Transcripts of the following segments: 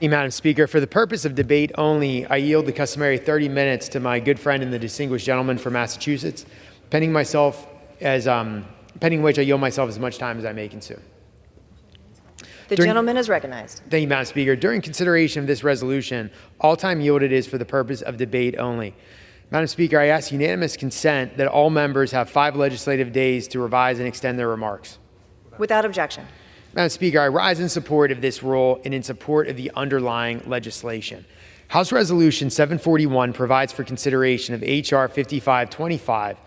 Madam Speaker, for the purpose of debate only, I yield the customary 30 minutes to my good friend and the distinguished gentleman from Massachusetts, pending which I yield myself as much time as I may consume. The gentleman is recognized. Thank you, Madam Speaker. During consideration of this resolution, all time yielded is for the purpose of debate only. Madam Speaker, I ask unanimous consent that all members have 5 legislative days to revise and extend their remarks. Without objection. Madam Speaker, I rise in support of this rule and in support of the underlying legislation. House Resolution 741 provides for consideration of H.R. 5525,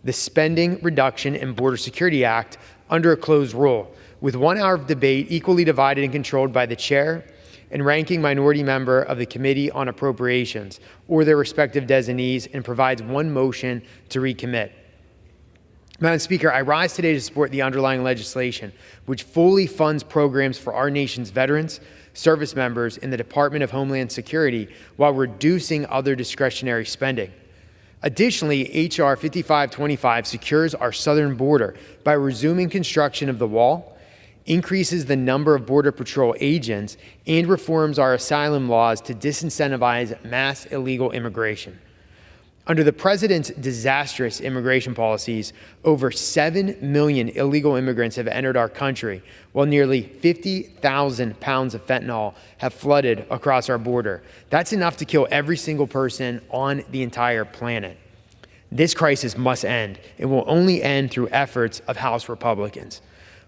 the Spending Reduction and Border Security Act, under a closed rule, with 1 hour of debate equally divided and controlled by the chair and ranking minority member of the Committee on Appropriations or their respective designees, and provides 1 motion to recommit. Madam Speaker, I rise today to support the underlying legislation, which fully funds programs for our nation's veterans, service members, and the Department of Homeland Security while reducing other discretionary spending. Additionally, H.R. 5525 secures our southern border by resuming construction of the wall, increases the number of Border Patrol agents, and reforms our asylum laws to disincentivize mass illegal immigration. Under the President's disastrous immigration policies, over 7 million illegal immigrants have entered our country, while nearly 50,000 pounds of fentanyl have flooded across our border. That's enough to kill every single person on the entire planet. This crisis must end. It will only end through efforts of House Republicans.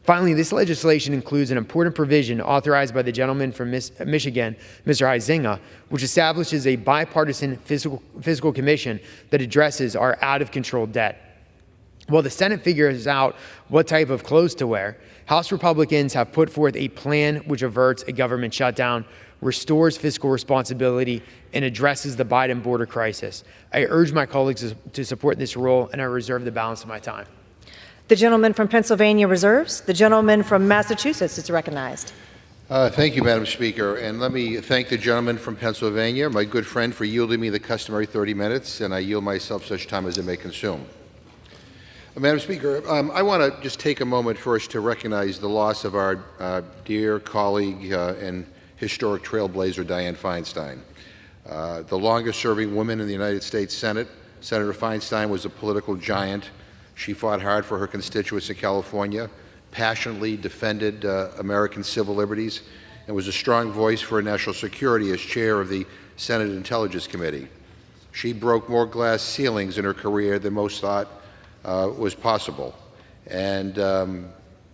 Finally, this legislation includes an important provision authorized by the gentleman from Michigan, Mr. Huizinga, which establishes a bipartisan fiscal commission that addresses our out-of-control debt. While the Senate figures out what type of clothes to wear, House Republicans have put forth a plan which averts a government shutdown, restores fiscal responsibility, and addresses the Biden border crisis. I urge my colleagues to support this rule, and I reserve the balance of my time. The gentleman from Pennsylvania reserves. The gentleman from Massachusetts is recognized. Thank you, Madam Speaker. And let me thank the gentleman from Pennsylvania, my good friend, for yielding me the customary 30 minutes, and I yield myself such time as it may consume. Madam Speaker, I want to just take a moment first to recognize the loss of our dear colleague and historic trailblazer, Dianne Feinstein. The longest-serving woman in the United States Senate, Senator Feinstein was a political giant. She fought hard for her constituents in California, passionately defended American civil liberties, and was a strong voice for national security as chair of the Senate Intelligence Committee. She broke more glass ceilings in her career than most thought was possible, and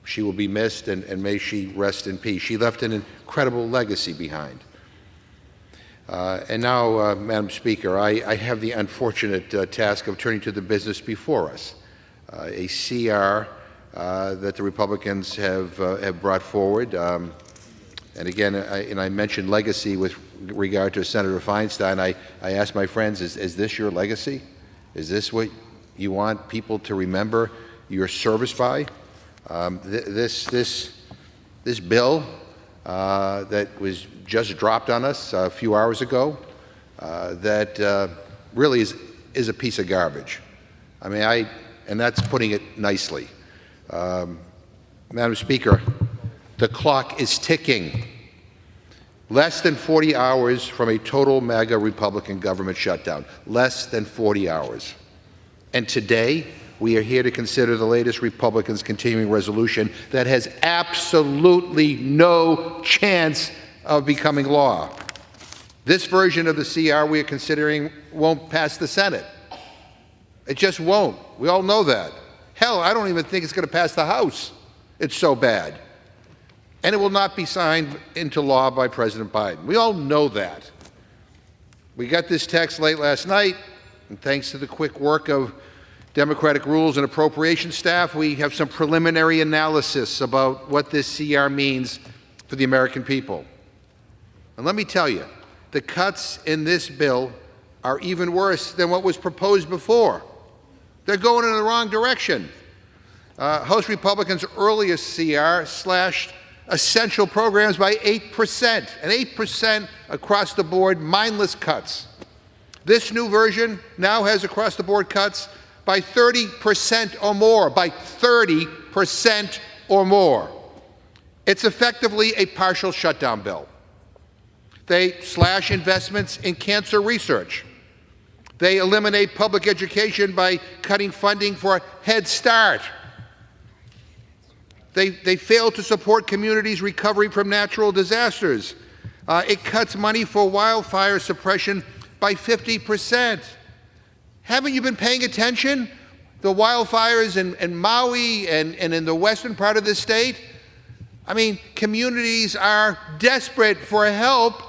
she will be missed, and may she rest in peace. She left an incredible legacy behind. And now, Madam Speaker, I have the unfortunate task of turning to the business before us. A CR that the Republicans have brought forward. And again, I mentioned legacy with regard to Senator Feinstein. I asked my friends, is this your legacy? Is this what you want people to remember your service by? This bill that was just dropped on us a few hours ago, that really is a piece of garbage. I mean, and that's putting it nicely. Madam Speaker, the clock is ticking. Less than 40 hours from a total MAGA Republican government shutdown. Less than 40 hours. And today, we are here to consider the latest Republicans' continuing resolution that has absolutely no chance of becoming law. This version of the CR we are considering won't pass the Senate. It just won't. We all know that. Hell, I don't even think it's going to pass the House. It's so bad. And it will not be signed into law by President Biden. We all know that. We got this text late last night, and thanks to the quick work of Democratic Rules and Appropriations staff, we have some preliminary analysis about what this CR means for the American people. And let me tell you, the cuts in this bill are even worse than what was proposed before. They're going in the wrong direction. House Republicans' earliest CR slashed essential programs by 8%, and 8% across the board, mindless cuts. This new version now has across the board cuts by 30% or more, by 30% or more. It's effectively a partial shutdown bill. They slash investments in cancer research. They eliminate public education by cutting funding for Head Start. They fail to support communities' recovery from natural disasters. It cuts money for wildfire suppression by 50%. Haven't you been paying attention? The wildfires in Maui and in the western part of the state? I mean, communities are desperate for help,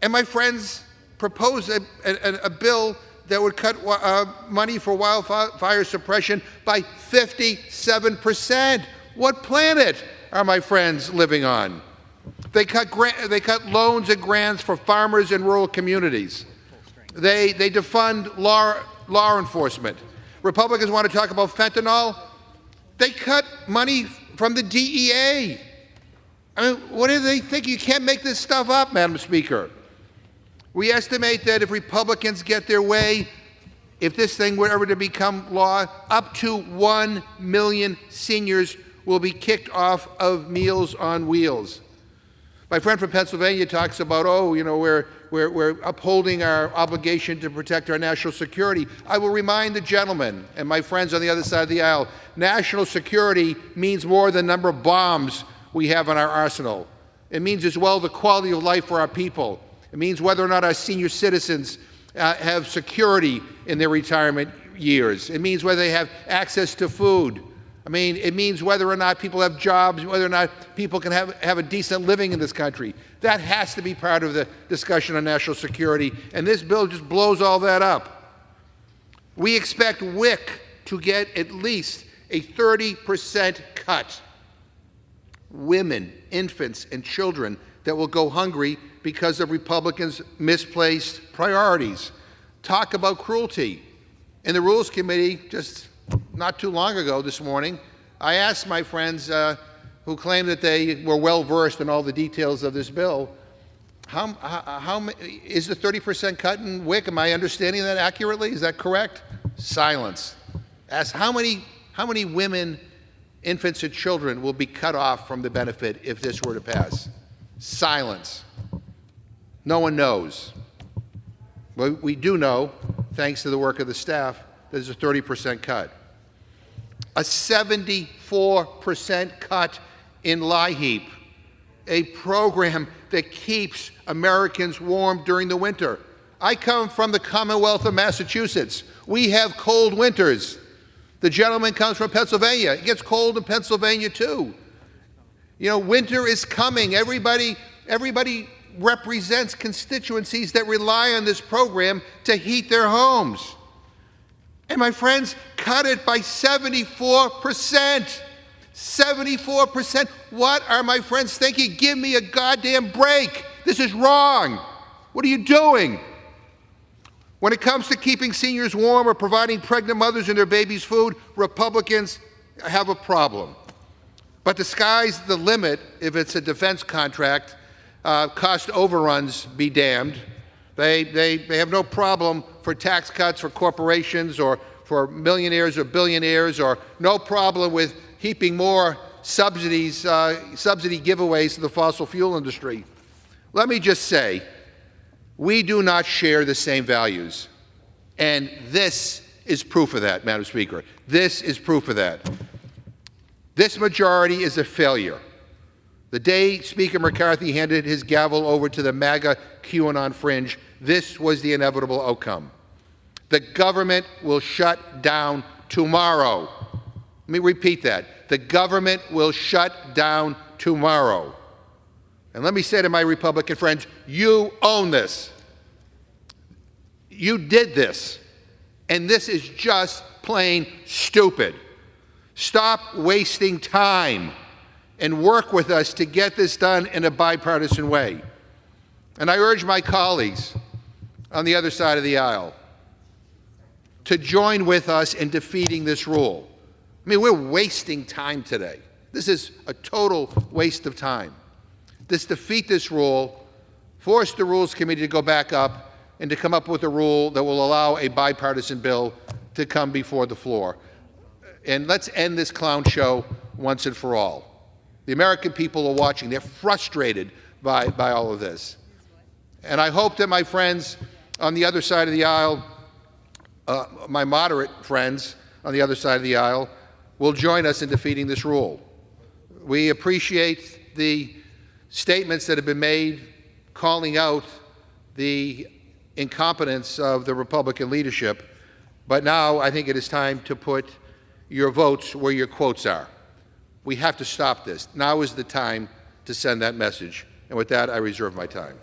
and my friends propose a bill that would cut money for wildfire suppression by 57%. What planet are my friends living on? They cut loans and grants for farmers in rural communities. They defund law enforcement. Republicans want to talk about fentanyl. They cut money from the DEA. I mean, what do they think? You can't make this stuff up, Madam Speaker. We estimate that if Republicans get their way, if this thing were ever to become law, up to 1 million seniors will be kicked off of Meals on Wheels. My friend from Pennsylvania talks about, we're upholding our obligation to protect our national security. I will remind the gentleman and my friends on the other side of the aisle, national security means more than the number of bombs we have in our arsenal. It means as well the quality of life for our people. It means whether or not our senior citizens have security in their retirement years. It means whether they have access to food. I mean, it means whether or not people have jobs, whether or not people can have a decent living in this country. That has to be part of the discussion on national security, and this bill just blows all that up. We expect WIC to get at least a 30% cut. Women, infants, and children that will go hungry because of Republicans' misplaced priorities. Talk about cruelty. In the Rules Committee, just not too long ago this morning, I asked my friends who claim that they were well-versed in all the details of this bill, how is the 30% cut in WIC? Am I understanding that accurately? Is that correct? Silence. Ask how many women, infants, and children will be cut off from the benefit if this were to pass? Silence. No one knows. But we do know, thanks to the work of the staff, there's a 30% cut. A 74% cut in LIHEAP, a program that keeps Americans warm during the winter. I come from the Commonwealth of Massachusetts. We have cold winters. The gentleman comes from Pennsylvania. It gets cold in Pennsylvania too. You know, winter is coming. Everybody represents constituencies that rely on this program to heat their homes. And my friends, cut it by 74%. 74%. What are my friends thinking? Give me a goddamn break. This is wrong. What are you doing? When it comes to keeping seniors warm or providing pregnant mothers and their babies food, Republicans have a problem. But the sky's the limit if it's a defense contract. Cost overruns be damned. They have no problem for tax cuts for corporations or for millionaires or billionaires, or no problem with heaping more subsidy giveaways to the fossil fuel industry. Let me just say, we do not share the same values. And this is proof of that, Madam Speaker. This is proof of that. This majority is a failure. The day Speaker McCarthy handed his gavel over to the MAGA QAnon fringe, this was the inevitable outcome. The government will shut down tomorrow. Let me repeat that. The government will shut down tomorrow. And let me say to my Republican friends, you own this. You did this. And this is just plain stupid. Stop wasting time and work with us to get this done in a bipartisan way. And I urge my colleagues on the other side of the aisle to join with us in defeating this rule. I mean, we're wasting time today. This is a total waste of time. Defeat this rule, force the Rules Committee to go back up and to come up with a rule that will allow a bipartisan bill to come before the floor. And let's end this clown show once and for all. The American people are watching. They're frustrated by all of this. And I hope that my friends on the other side of the aisle, my moderate friends on the other side of the aisle, will join us in defeating this rule. We appreciate the statements that have been made calling out the incompetence of the Republican leadership, but now I think it is time to put your votes where your quotes are. We have to stop this. Now is the time to send that message. And with that, I reserve my time.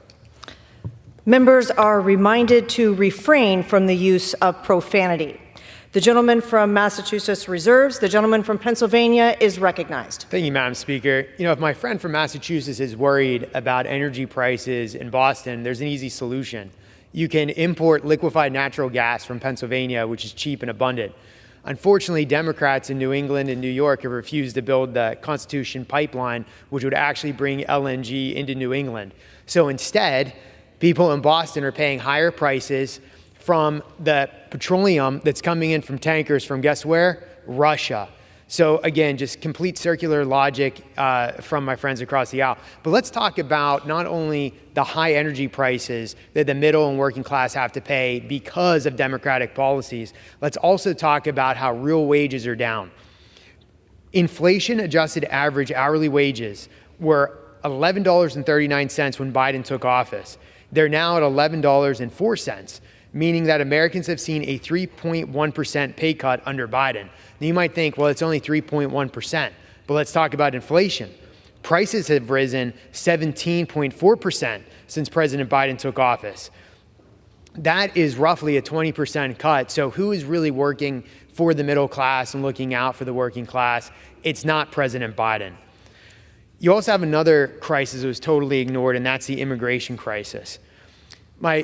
Members are reminded to refrain from the use of profanity. The gentleman from Massachusetts reserves. The gentleman from Pennsylvania is recognized. Thank you, Madam Speaker. You know, if my friend from Massachusetts is worried about energy prices in Boston, there's an easy solution. You can import liquefied natural gas from Pennsylvania, which is cheap and abundant. Unfortunately, Democrats in New England and New York have refused to build the Constitution pipeline, which would actually bring LNG into New England. So instead, people in Boston are paying higher prices from the petroleum that's coming in from tankers from, guess where? Russia. So again, just complete circular logic from my friends across the aisle. But let's talk about not only the high energy prices that the middle and working class have to pay because of Democratic policies. Let's also talk about how real wages are down. Inflation-adjusted average hourly wages were $11.39 when Biden took office. They're now at $11.04. Meaning that Americans have seen a 3.1% pay cut under Biden. Now you might think, well, it's only 3.1%, but let's talk about inflation. Prices have risen 17.4% since President Biden took office. That is roughly a 20% cut. So who is really working for the middle class and looking out for the working class? It's not President Biden. You also have another crisis that was totally ignored, and that's the immigration crisis.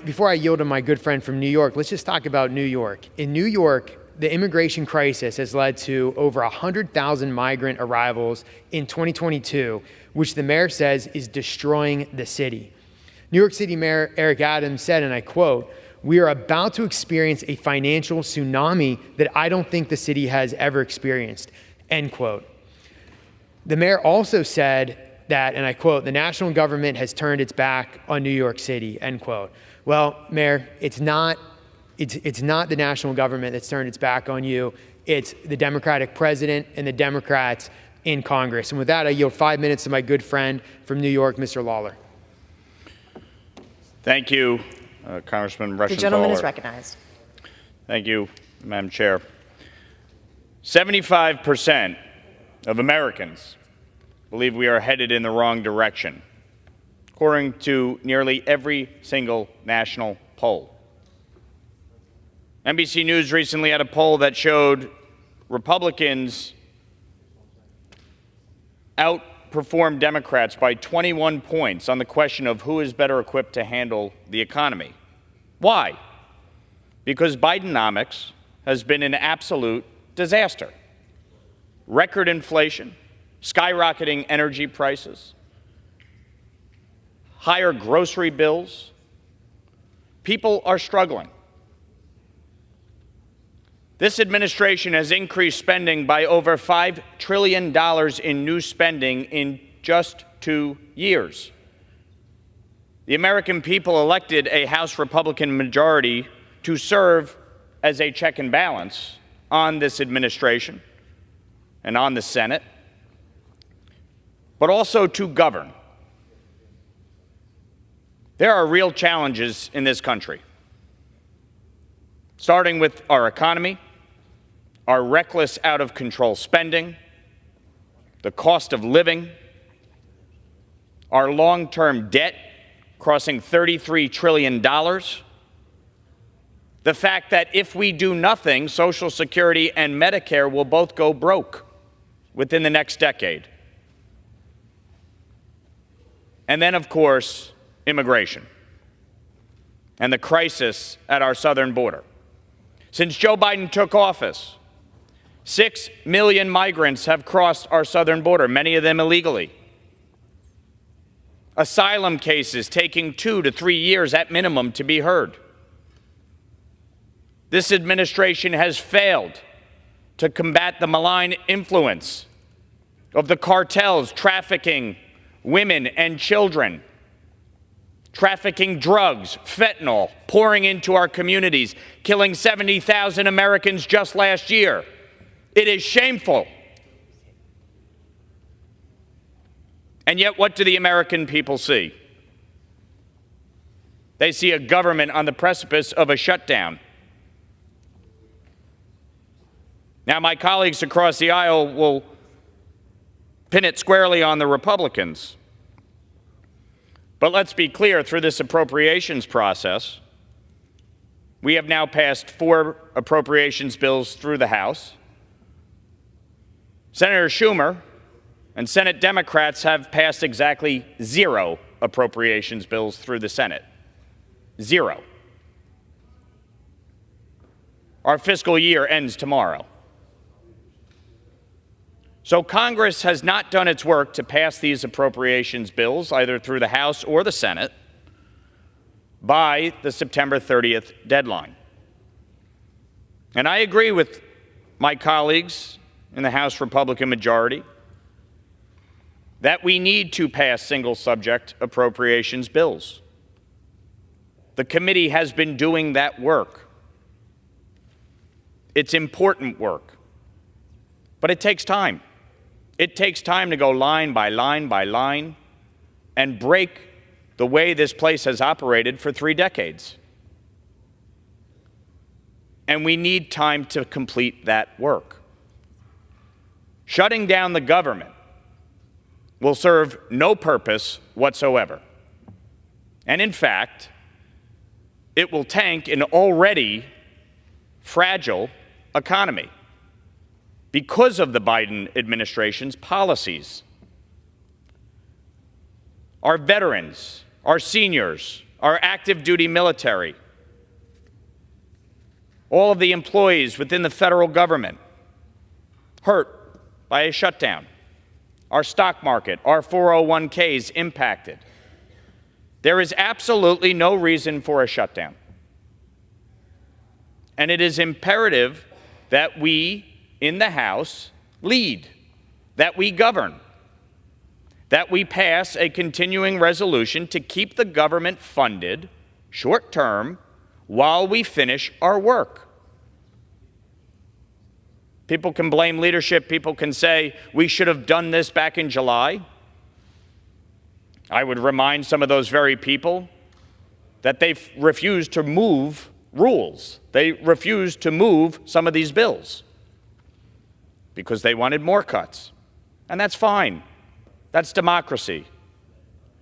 Before I yield to my good friend from New York, let's just talk about New York. In New York, the immigration crisis has led to over 100,000 migrant arrivals in 2022, which the mayor says is destroying the city. New York City Mayor Eric Adams said, and I quote, "We are about to experience a financial tsunami that I don't think the city has ever experienced," end quote. The mayor also said that, and I quote, "the national government has turned its back on New York City," end quote. Well, Mayor, it's not the national government that's turned its back on you. It's the Democratic president and the Democrats in Congress. And with that, I yield 5 minutes to my good friend from New York, Mr. Lawler. Thank you, Congressman Rushing-Lawler. The gentleman is recognized. Thank you, Madam Chair. 75% of Americans believe we are headed in the wrong direction, according to nearly every single national poll. NBC News recently had a poll that showed Republicans outperformed Democrats by 21 points on the question of who is better equipped to handle the economy. Why? Because Bidenomics has been an absolute disaster. Record inflation, skyrocketing energy prices, higher grocery bills. People are struggling. This administration has increased spending by over $5 trillion in new spending in just 2 years. The American people elected a House Republican majority to serve as a check and balance on this administration and on the Senate, but also to govern. There are real challenges in this country, starting with our economy, our reckless, out-of-control spending, the cost of living, our long-term debt crossing $33 trillion, the fact that if we do nothing, Social Security and Medicare will both go broke within the next decade. And then, of course, immigration and the crisis at our southern border. Since Joe Biden took office, 6 million migrants have crossed our southern border, many of them illegally. Asylum cases taking 2 to 3 years at minimum to be heard. This administration has failed to combat the malign influence of the cartels trafficking women and children trafficking drugs, fentanyl, pouring into our communities, killing 70,000 Americans just last year. It is shameful. And yet, what do the American people see? They see a government on the precipice of a shutdown. Now, my colleagues across the aisle will pin it squarely on the Republicans. But let's be clear, through this appropriations process, we have now passed 4 appropriations bills through the House. Senator Schumer and Senate Democrats have passed exactly 0 appropriations bills through the Senate. 0. Our fiscal year ends tomorrow. So Congress has not done its work to pass these appropriations bills, either through the House or the Senate, by the September 30th deadline. And I agree with my colleagues in the House Republican majority that we need to pass single-subject appropriations bills. The committee has been doing that work. It's important work, but it takes time. It takes time to go line by line by line and break the way this place has operated for 3 decades. And we need time to complete that work. Shutting down the government will serve no purpose whatsoever. And in fact, it will tank an already fragile economy because of the Biden administration's policies. Our veterans, our seniors, our active duty military, all of the employees within the federal government hurt by a shutdown. Our stock market, our 401ks impacted. There is absolutely no reason for a shutdown. And it is imperative that we in the House lead, that we govern, that we pass a continuing resolution to keep the government funded short-term while we finish our work. People can blame leadership. People can say, we should have done this back in July. I would remind some of those very people that they've refused to move rules. They refused to move some of these bills because they wanted more cuts. And that's fine. That's democracy.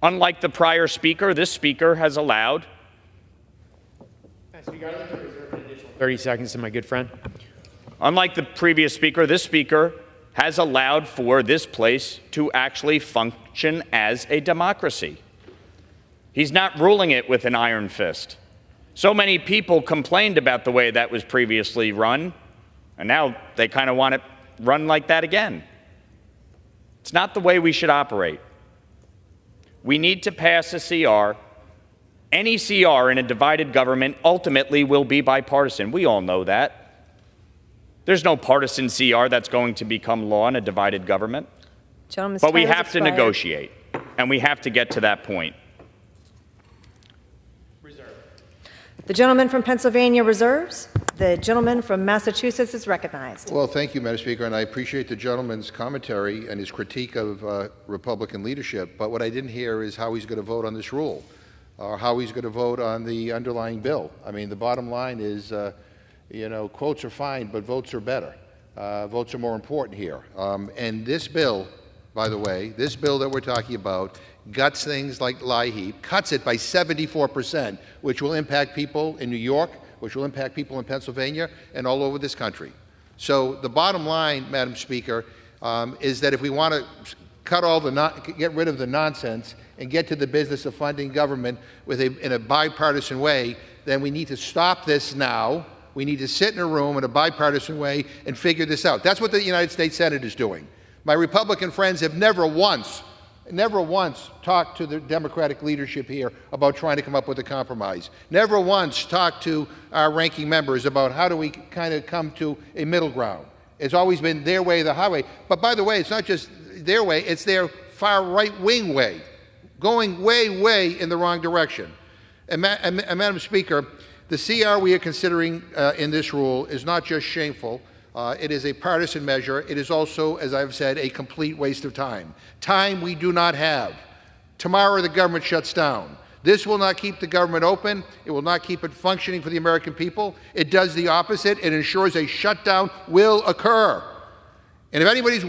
Unlike the prior speaker, this speaker has allowed... Speaker, I'd like to reserve an additional 30 seconds to my good friend. Unlike the previous speaker, this speaker has allowed for this place to actually function as a democracy. He's not ruling it with an iron fist. So many people complained about the way that was previously run, and now they kind of want it run like that again. It's not the way we should operate. We need to pass a CR. Any CR in a divided government ultimately will be bipartisan. We all know that. There's no partisan CR that's going to become law in a divided government. But we have to negotiate, and we have to get to that point. The gentleman from Pennsylvania reserves. The gentleman from Massachusetts is recognized. Well, thank you, Madam Speaker, and I appreciate the gentleman's commentary and his critique of Republican leadership. But what I didn't hear is how he's going to vote on this rule, or how he's going to vote on the underlying bill. I mean, the bottom line is, you know, quotes are fine, but votes are better. Votes are more important here. And this bill, by the way, this bill that we're talking about guts things like LIHEAP, cuts it by 74%, which will impact people in New York, which will impact people in Pennsylvania, and all over this country. So the bottom line, Madam Speaker, is that if we want to cut all the get rid of the nonsense and get to the business of funding government in a bipartisan way, then we need to stop this now. We need to sit in a room in a bipartisan way and figure this out. That's what the United States Senate is doing. My Republican friends have never once talked to the Democratic leadership here about trying to come up with a compromise. Never once talked to our ranking members about how do we kind of come to a middle ground. It's always been their way or the highway. But by the way, it's not just their way, it's their far right-wing way. going way, way in the wrong direction. And Madam Speaker, the CR we are considering in this rule is not just shameful. It is a partisan measure. It is also, as I've said, a complete waste of time. Time we do not have. Tomorrow the government shuts down. This will not keep the government open. It will not keep it functioning for the American people. It does the opposite. It ensures a shutdown will occur. And if anybody's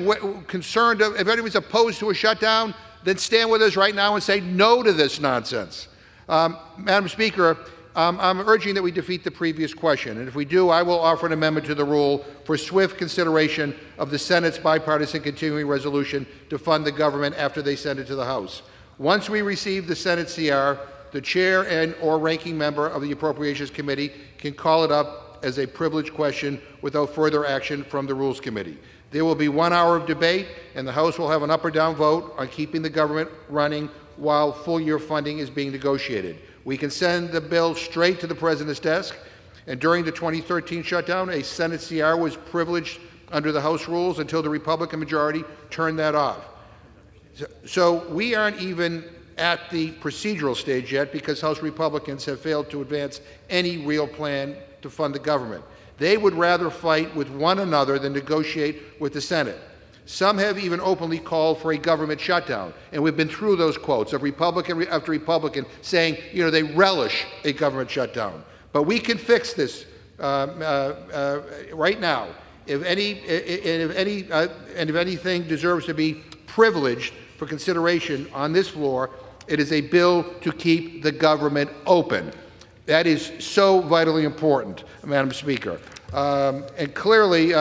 concerned, if anybody's opposed to a shutdown, then stand with us right now and say no to this nonsense. Madam Speaker, I'm urging that we defeat the previous question. And if we do, I will offer an amendment to the rule for swift consideration of the Senate's bipartisan continuing resolution to fund the government after they send it to the House. Once we receive the Senate CR, the chair and/or ranking member of the Appropriations Committee can call it up as a privileged question without further action from the Rules Committee. There will be 1 hour of debate, and the House will have an up or down vote on keeping the government running while full-year funding is being negotiated. We can send the bill straight to the President's desk, and during the 2013 shutdown, a Senate CR was privileged under the House rules until the Republican majority turned that off. So we aren't even at the procedural stage yet because House Republicans have failed to advance any real plan to fund the government. They would rather fight with one another than negotiate with the Senate. Some have even openly called for a government shutdown, and we've been through those quotes of Republican after Republican saying, they relish a government shutdown. But we can fix this right now. If anything deserves to be privileged for consideration on this floor, it is a bill to keep the government open. That is so vitally important, Madam Speaker. And clearly,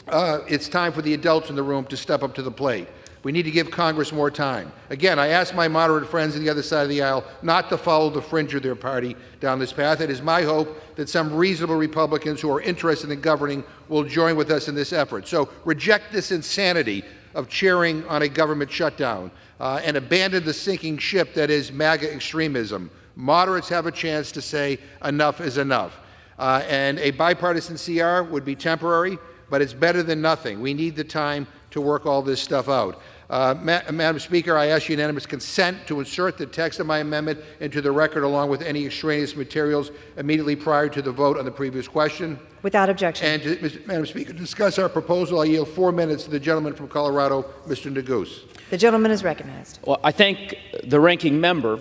it's time for the adults in the room to step up to the plate. We need to give Congress more time. Again, I ask my moderate friends on the other side of the aisle not to follow the fringe of their party down this path. It is my hope that some reasonable Republicans who are interested in governing will join with us in this effort. So reject this insanity of cheering on a government shutdown and abandon the sinking ship that is MAGA extremism. Moderates have a chance to say enough is enough. And a bipartisan CR would be temporary, but it's better than nothing. We need the time to work all this stuff out. Madam Speaker, I ask unanimous consent to insert the text of my amendment into the record along with any extraneous materials immediately prior to the vote on the previous question. Without objection. And, Madam Speaker, to discuss our proposal, I yield 4 minutes to the gentleman from Colorado, Mr. Neguse. The gentleman is recognized. Well, I thank the ranking member,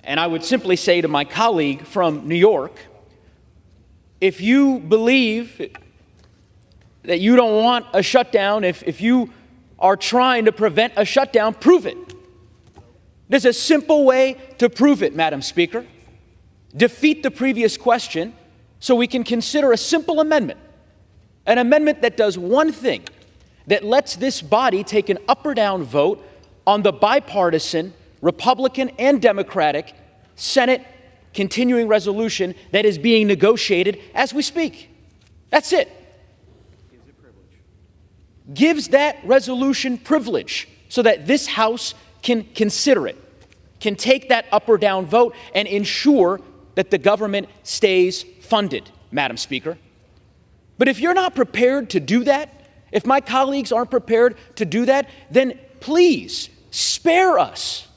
and I would simply say to my colleague from New York, if you believe that you don't want a shutdown, if you are trying to prevent a shutdown, prove it. There's a simple way to prove it, Madam Speaker. Defeat the previous question so we can consider a simple amendment, an amendment that does one thing, that lets this body take an up or down vote on the bipartisan, Republican and Democratic Senate continuing resolution that is being negotiated as we speak. That's it. Gives that resolution privilege so that this House can consider it, can take that up or down vote and ensure that the government stays funded, Madam Speaker. But if you're not prepared to do that, if my colleagues aren't prepared to do that, then please spare us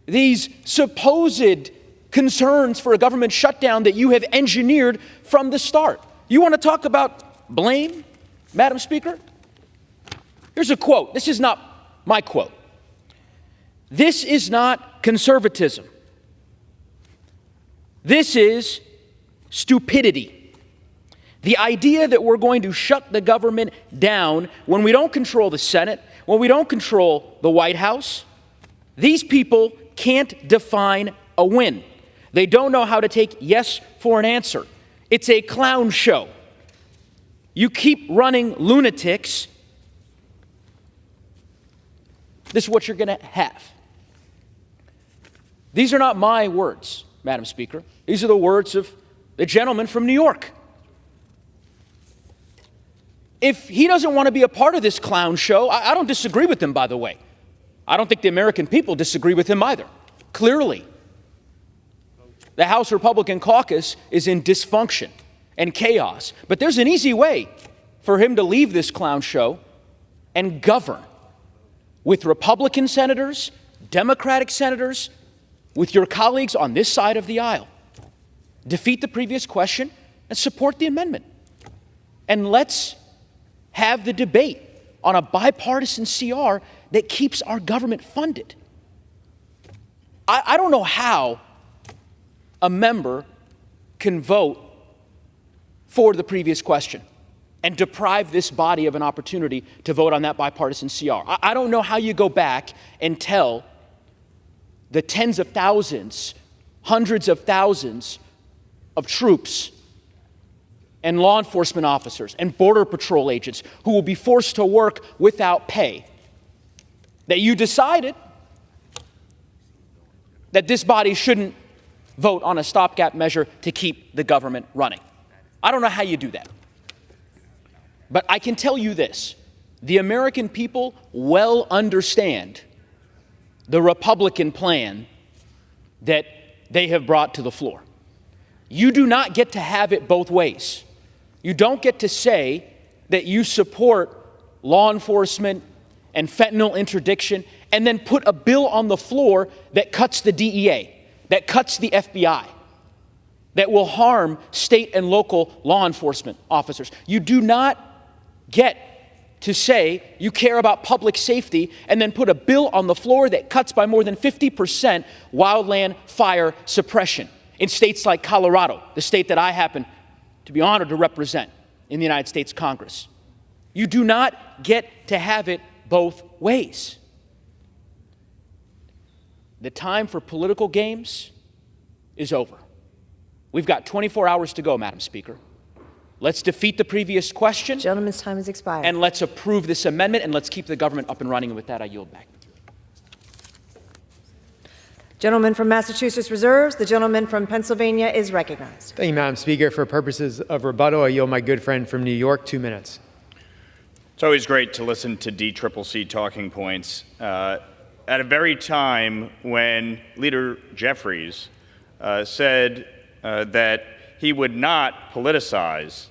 these supposed concerns for a government shutdown that you have engineered from the start. You want to talk about blame, Madam Speaker? Here's a quote. This is not my quote. This is not conservatism. This is stupidity. The idea that we're going to shut the government down when we don't control the Senate, when we don't control the White House, these people can't define a win. They don't know how to take yes for an answer. It's a clown show. You keep running lunatics, this is what you're going to have. These are not my words, Madam Speaker. These are the words of the gentleman from New York. If he doesn't want to be a part of this clown show, I don't disagree with him, by the way. I don't think the American people disagree with him either. Clearly, the House Republican caucus is in dysfunction and chaos. But there's an easy way for him to leave this clown show and govern with Republican senators, Democratic senators, with your colleagues on this side of the aisle, defeat the previous question and support the amendment. And let's have the debate on a bipartisan CR that keeps our government funded. I don't know how a member can vote for the previous question and deprive this body of an opportunity to vote on that bipartisan CR. I don't know how you go back and tell the tens of thousands, hundreds of thousands of troops and law enforcement officers and Border Patrol agents who will be forced to work without pay that you decided that this body shouldn't vote on a stopgap measure to keep the government running. I don't know how you do that. But I can tell you this, the American people well understand the Republican plan that they have brought to the floor. You do not get to have it both ways. You don't get to say that you support law enforcement and fentanyl interdiction and then put a bill on the floor that cuts the DEA, that cuts the FBI, that will harm state and local law enforcement officers. You do not get to say you care about public safety and then put a bill on the floor that cuts by more than 50% wildland fire suppression in states like Colorado, the state that I happen to be honored to represent in the United States Congress. You do not get to have it both ways. The time for political games is over. We've got 24 hours to go, Madam Speaker. Let's defeat the previous question. Gentleman's time has expired. And let's approve this amendment, and let's keep the government up and running. And with that, I yield back. Gentleman from Massachusetts reserves. The gentleman from Pennsylvania is recognized. Thank you, Madam Speaker. For purposes of rebuttal, I yield my good friend from New York 2 minutes. It's always great to listen to DCCC talking points at a very time when Leader Jeffries said that he would not politicize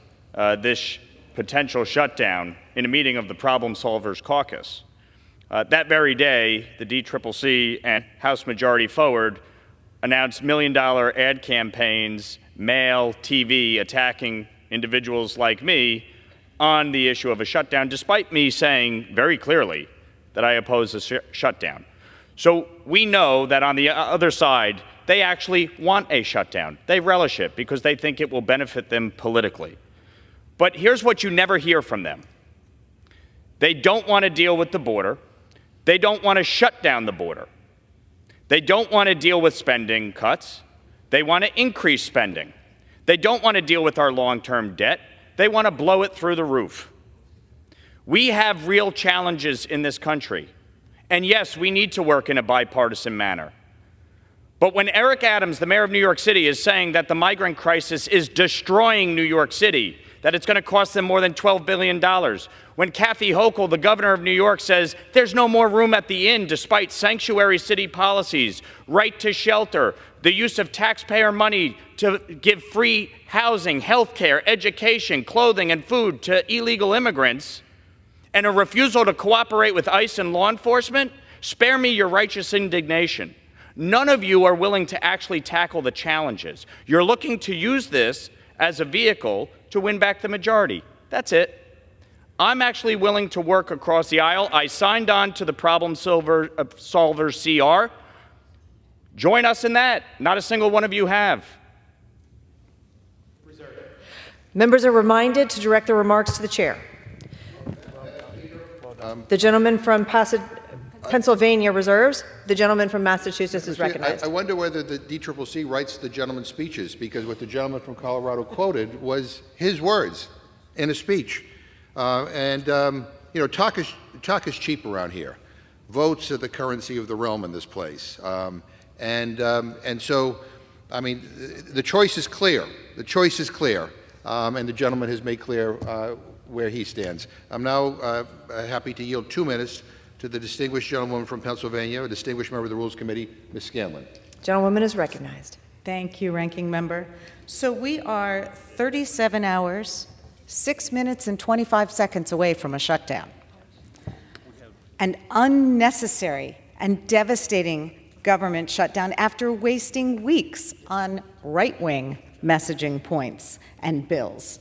this potential shutdown in a meeting of the Problem Solvers Caucus. That very day, the DCCC and House Majority Forward announced million-dollar ad campaigns, mail, TV, attacking individuals like me on the issue of a shutdown, despite me saying very clearly that I oppose the shutdown. So we know that on the other side, they actually want a shutdown. They relish it because they think it will benefit them politically. But here's what you never hear from them. They don't want to deal with the border. They don't want to shut down the border. They don't want to deal with spending cuts. They want to increase spending. They don't want to deal with our long-term debt. They want to blow it through the roof. We have real challenges in this country. And yes, we need to work in a bipartisan manner. But when Eric Adams, the mayor of New York City, is saying that the migrant crisis is destroying New York City, that it's going to cost them more than $12 billion, when Kathy Hochul, the governor of New York, says there's no more room at the inn despite sanctuary city policies, right to shelter, the use of taxpayer money to give free housing, health care, education, clothing, and food to illegal immigrants, and a refusal to cooperate with ICE and law enforcement, spare me your righteous indignation. None of you are willing to actually tackle the challenges. You're looking to use this as a vehicle to win back the majority. That's it. I'm actually willing to work across the aisle. I signed on to the Problem Solvers CR. Join us in that. Not a single one of you have. Members are reminded to direct their remarks to the chair. The gentleman from Pennsylvania reserves. The gentleman from Massachusetts is recognized. I wonder whether the DCCC writes the gentleman's speeches, because what the gentleman from Colorado quoted was his words in a speech. You know, talk is cheap around here. Votes are the currency of the realm in this place. And so, I mean, the choice is clear. The choice is clear. And the gentleman has made clear where he stands. I'm now happy to yield 2 minutes to the distinguished gentlewoman from Pennsylvania, a distinguished member of the Rules Committee, Ms. Scanlon. Gentlewoman is recognized. Thank you, Ranking Member. So we are 37 hours, 6 minutes, and 25 seconds away from a shutdown. An unnecessary and devastating government shutdown after wasting weeks on right-wing messaging points and bills.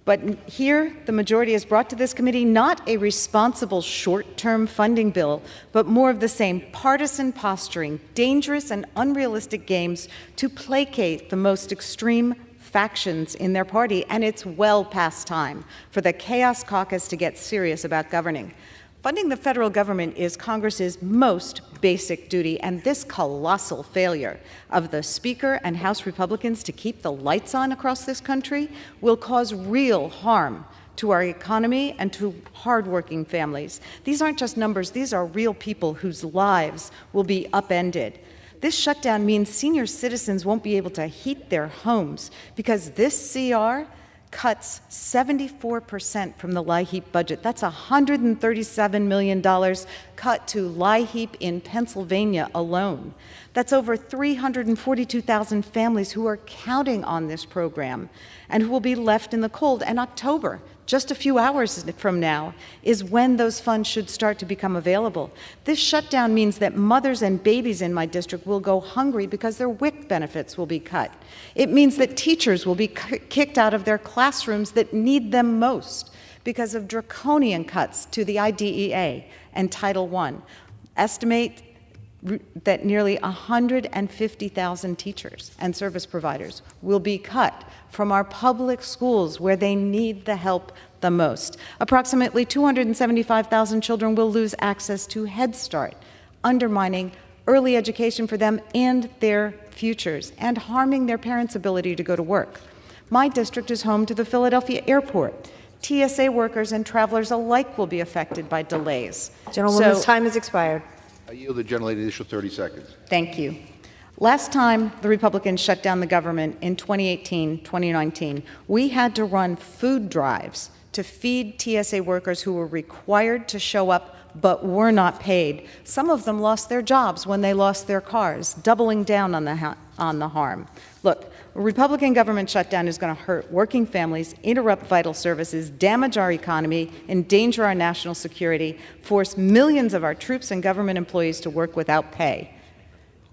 But here, the majority has brought to this committee not a responsible short-term funding bill, but more of the same partisan posturing, dangerous and unrealistic games to placate the most extreme factions in their party, and it's well past time for the Chaos Caucus to get serious about governing. Funding the federal government is Congress's most basic duty, and this colossal failure of the Speaker and House Republicans to keep the lights on across this country will cause real harm to our economy and to hardworking families. These aren't just numbers, these are real people whose lives will be upended. This shutdown means senior citizens won't be able to heat their homes because this CR cuts 74% from the LIHEAP budget. That's $137 million cut to LIHEAP in Pennsylvania alone. That's over 342,000 families who are counting on this program and who will be left in the cold. And October, just a few hours from now, is when those funds should start to become available. This shutdown means that mothers and babies in my district will go hungry because their WIC benefits will be cut. It means that teachers will be kicked out of their classrooms that need them most because of draconian cuts to the IDEA and Title I. Estimate that nearly 150,000 teachers and service providers will be cut from our public schools where they need the help the most. Approximately 275,000 children will lose access to Head Start, undermining early education for them and their futures, and harming their parents' ability to go to work. My district is home to the Philadelphia airport. TSA workers and travelers alike will be affected by delays. Gentlewoman's time has expired. I yield the gentlelady the additional 30 seconds. Thank you. Last time the Republicans shut down the government in 2018, 2019, we had to run food drives to feed TSA workers who were required to show up but were not paid. Some of them lost their jobs when they lost their cars, doubling down on the harm. Look, a Republican government shutdown is going to hurt working families, interrupt vital services, damage our economy, endanger our national security, force millions of our troops and government employees to work without pay.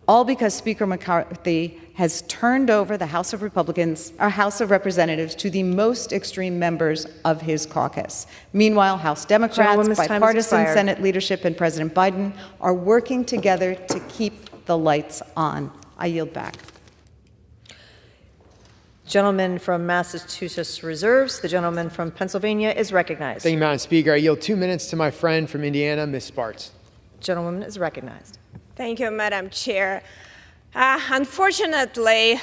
All because Speaker McCarthy has turned over the House of Representatives to the most extreme members of his caucus. Meanwhile, House Democrats, bipartisan Senate leadership, and President Biden are working together to keep the lights on. I yield back. Gentleman from Massachusetts reserves. The gentleman from Pennsylvania is recognized. Thank you, Madam Speaker. I yield 2 minutes to my friend from Indiana, Ms. Spartz. Gentlewoman is recognized. Thank you, Madam Chair. Unfortunately,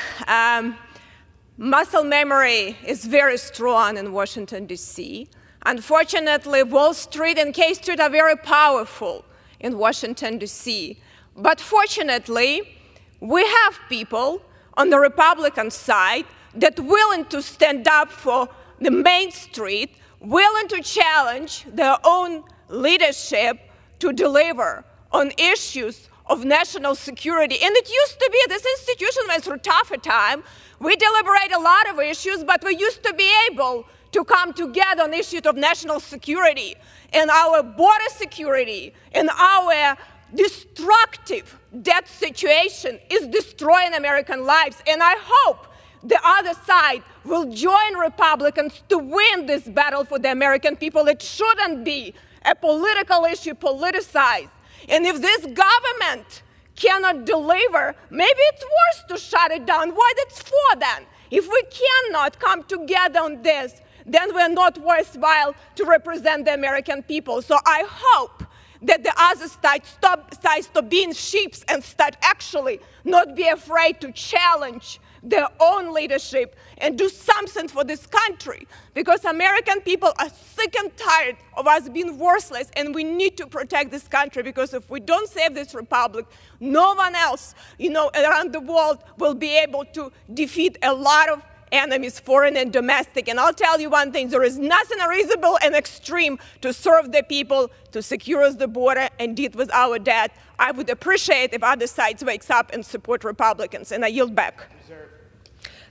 muscle memory is very strong in Washington, D.C. Unfortunately, Wall Street and K Street are very powerful in Washington, D.C. But fortunately, we have people on the Republican side that are willing to stand up for the Main Street, willing to challenge their own leadership to deliver on issues of national security. And it used to be this institution went through a tougher time. We deliberate a lot of issues, but we used to be able to come together on issues of national security and our border security and our destructive debt situation is destroying American lives. And I hope the other side will join Republicans to win this battle for the American people. It shouldn't be a political issue politicized. And if this government cannot deliver, maybe it's worse to shut it down. What it's for then? If we cannot come together on this, then we're not worthwhile to represent the American people. So I hope that the other side stop being sheep and start actually not be afraid to challenge their own leadership and do something for this country, because American people are sick and tired of us being worthless, and we need to protect this country, because if we don't save this republic, no one else, around the world will be able to defeat a lot of enemies, foreign and domestic. And I'll tell you one thing, there is nothing unreasonable and extreme to serve the people, to secure us the border and deal with our debt. I would appreciate if other sides wakes up and support Republicans, and I yield back.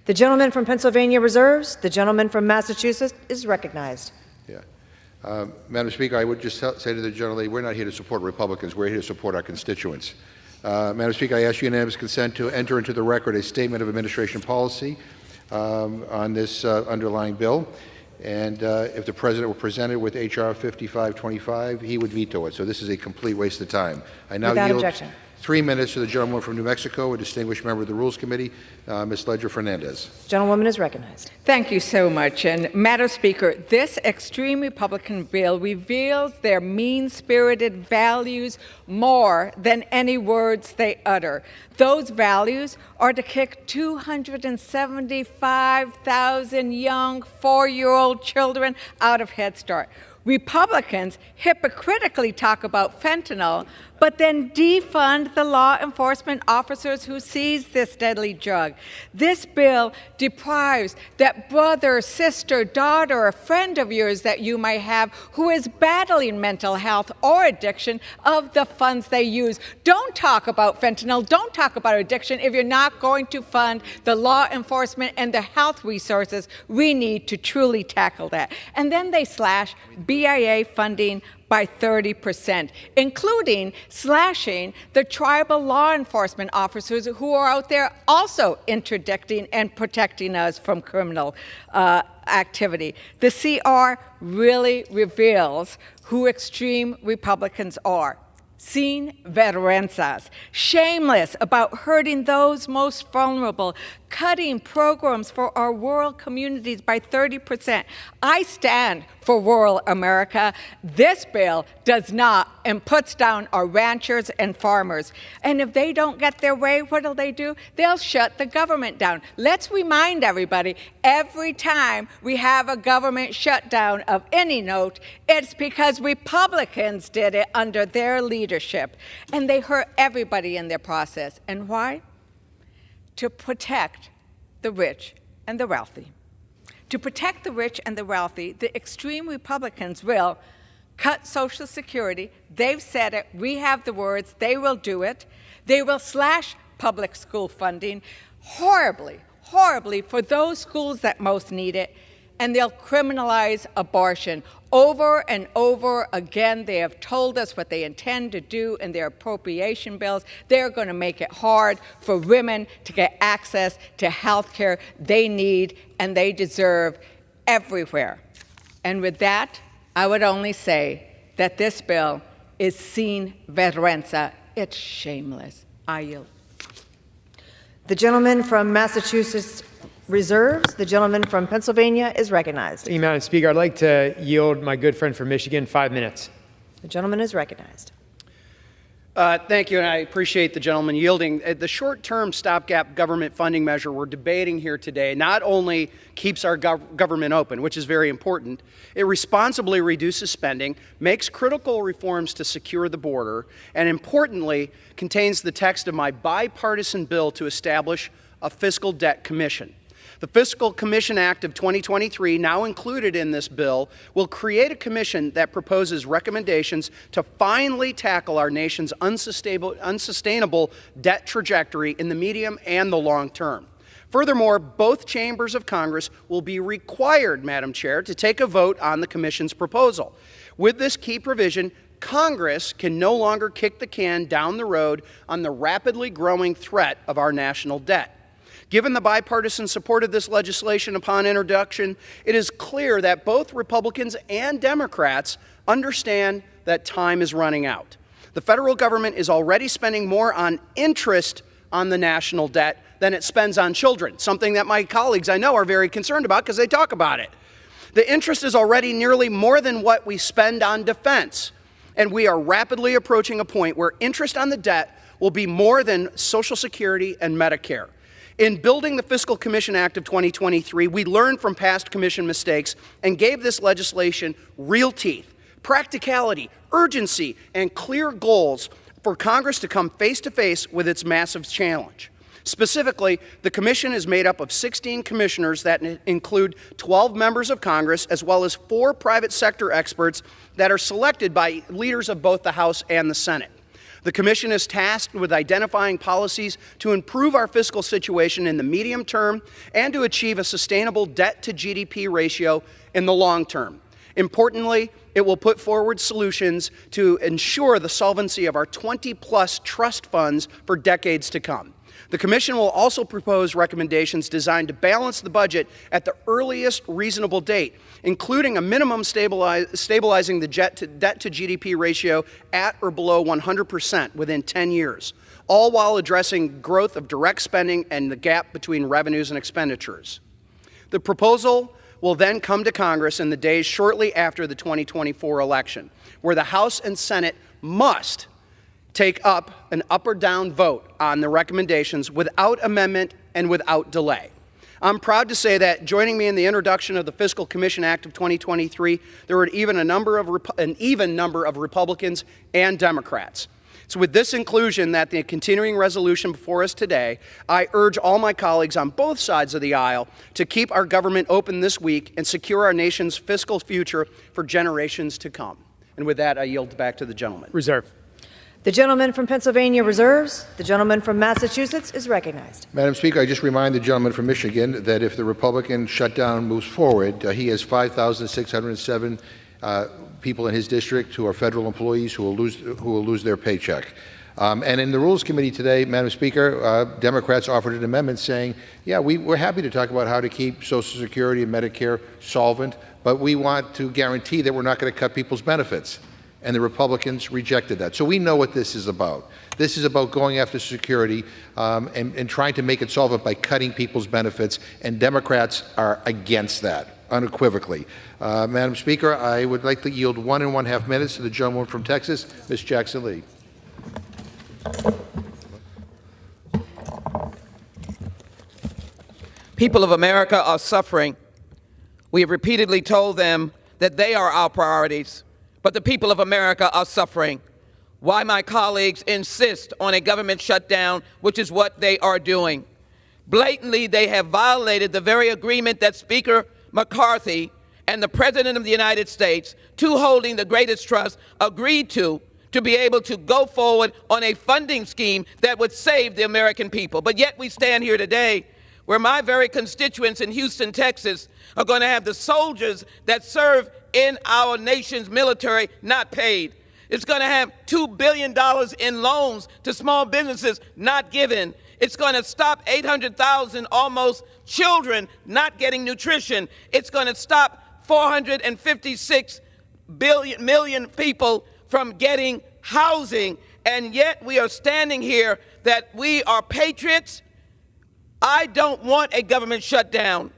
The gentleman from Pennsylvania reserves. The gentleman from Massachusetts is recognized. Yeah. Madam Speaker, I would just say to the gentlelady, we're not here to support Republicans. We're here to support our constituents. Madam Speaker, I ask unanimous consent to enter into the record a statement of administration policy on this underlying bill. And if the President were presented with H.R. 5525, he would veto it. So this is a complete waste of time. I now Without yield objection. 3 minutes to the gentleman from New Mexico, a distinguished member of the Rules Committee, Ms. Ledger-Fernandez. Gentlewoman is recognized. Thank you so much. And Madam Speaker, this extreme Republican bill reveals their mean-spirited values more than any words they utter. Those values are to kick 275,000 young 4-year-old children out of Head Start. Republicans hypocritically talk about fentanyl, but then defund the law enforcement officers who seize this deadly drug. This bill deprives that brother, sister, daughter, or friend of yours that you might have who is battling mental health or addiction of the funds they use. Don't talk about fentanyl. Don't talk about addiction if you're not going to fund the law enforcement and the health resources we need to truly tackle that. And then they slash BIA funding by 30%, including slashing the tribal law enforcement officers who are out there also interdicting and protecting us from criminal activity. The CR really reveals who extreme Republicans are. Sin vergüenzas, shameless about hurting those most vulnerable, cutting programs for our rural communities by 30%. I stand for rural America. This bill does not, and puts down our ranchers and farmers. And if they don't get their way, what'll they do? They'll shut the government down. Let's remind everybody, every time we have a government shutdown of any note, it's because Republicans did it under their leadership. And they hurt everybody in their process. And why? To protect the rich and the wealthy. To protect the rich and the wealthy, the extreme Republicans will cut Social Security. They've said it. We have the words. They will do it. They will slash public school funding horribly, horribly for those schools that most need it. And they'll criminalize abortion. Over and over again, they have told us what they intend to do in their appropriation bills. They're going to make it hard for women to get access to health care they need and they deserve everywhere. And with that, I would only say that this bill is sin vergüenza. It's shameless. I yield. The gentleman from Massachusetts reserves. The gentleman from Pennsylvania is recognized. Thank you, Madam Speaker. I'd like to yield my good friend from Michigan 5 minutes. The gentleman is recognized. Thank you, and I appreciate the gentleman yielding. The short-term stopgap government funding measure we're debating here today not only keeps our government open, which is very important, it responsibly reduces spending, makes critical reforms to secure the border, and importantly, contains the text of my bipartisan bill to establish a fiscal debt commission. The Fiscal Commission Act of 2023, now included in this bill, will create a commission that proposes recommendations to finally tackle our nation's unsustainable debt trajectory in the medium and the long term. Furthermore, both chambers of Congress will be required, Madam Chair, to take a vote on the Commission's proposal. With this key provision, Congress can no longer kick the can down the road on the rapidly growing threat of our national debt. Given the bipartisan support of this legislation upon introduction, it is clear that both Republicans and Democrats understand that time is running out. The federal government is already spending more on interest on the national debt than it spends on children, something that my colleagues I know are very concerned about because they talk about it. The interest is already nearly more than what we spend on defense, and we are rapidly approaching a point where interest on the debt will be more than Social Security and Medicare. In building the Fiscal Commission Act of 2023, we learned from past commission mistakes and gave this legislation real teeth, practicality, urgency, and clear goals for Congress to come face to face with its massive challenge. Specifically, the commission is made up of 16 commissioners that include 12 members of Congress, as well as 4 private sector experts that are selected by leaders of both the House and the Senate. The Commission is tasked with identifying policies to improve our fiscal situation in the medium term and to achieve a sustainable debt-to-GDP ratio in the long term. Importantly, it will put forward solutions to ensure the solvency of our 20-plus trust funds for decades to come. The Commission will also propose recommendations designed to balance the budget at the earliest reasonable date, including a minimum stabilizing the debt-to-GDP ratio at or below 100% within 10 years, all while addressing growth of direct spending and the gap between revenues and expenditures. The proposal will then come to Congress in the days shortly after the 2024 election, where the House and Senate must take up an up or down vote on the recommendations without amendment and without delay. I'm proud to say that joining me in the introduction of the Fiscal Commission Act of 2023, there were an even number of Republicans and Democrats. So with this inclusion that the continuing resolution before us today, I urge all my colleagues on both sides of the aisle to keep our government open this week and secure our nation's fiscal future for generations to come. And with that, I yield back to the gentleman. Reserve. The gentleman from Pennsylvania reserves. The gentleman from Massachusetts is recognized. Madam Speaker, I just remind the gentleman from Michigan that if the Republican shutdown moves forward, he has 5,607 people in his district who are federal employees who will lose their paycheck. And in the Rules Committee today, Madam Speaker, Democrats offered an amendment saying, yeah, we're happy to talk about how to keep Social Security and Medicare solvent, but we want to guarantee that we're not going to cut people's benefits. And the Republicans rejected that. So we know what this is about. This is about going after security and trying to make it solvent by cutting people's benefits, and Democrats are against that, unequivocally. Madam Speaker, I would like to yield 1.5 minutes to the gentleman from Texas, Ms. Jackson-Lee. People of America are suffering. We have repeatedly told them that they are our priorities, but the people of America are suffering. Why my colleagues insist on a government shutdown, which is what they are doing. Blatantly, they have violated the very agreement that Speaker McCarthy and the President of the United States, two holding the greatest trust, agreed to be able to go forward on a funding scheme that would save the American people. But yet we stand here today where my very constituents in Houston, Texas, are going to have the soldiers that serve in our nation's military not paid. It's going to have $2 billion in loans to small businesses not given. It's going to stop 800,000 almost children not getting nutrition. It's going to stop 456 million people from getting housing. And yet we are standing here that we are patriots. I don't want a government shutdown.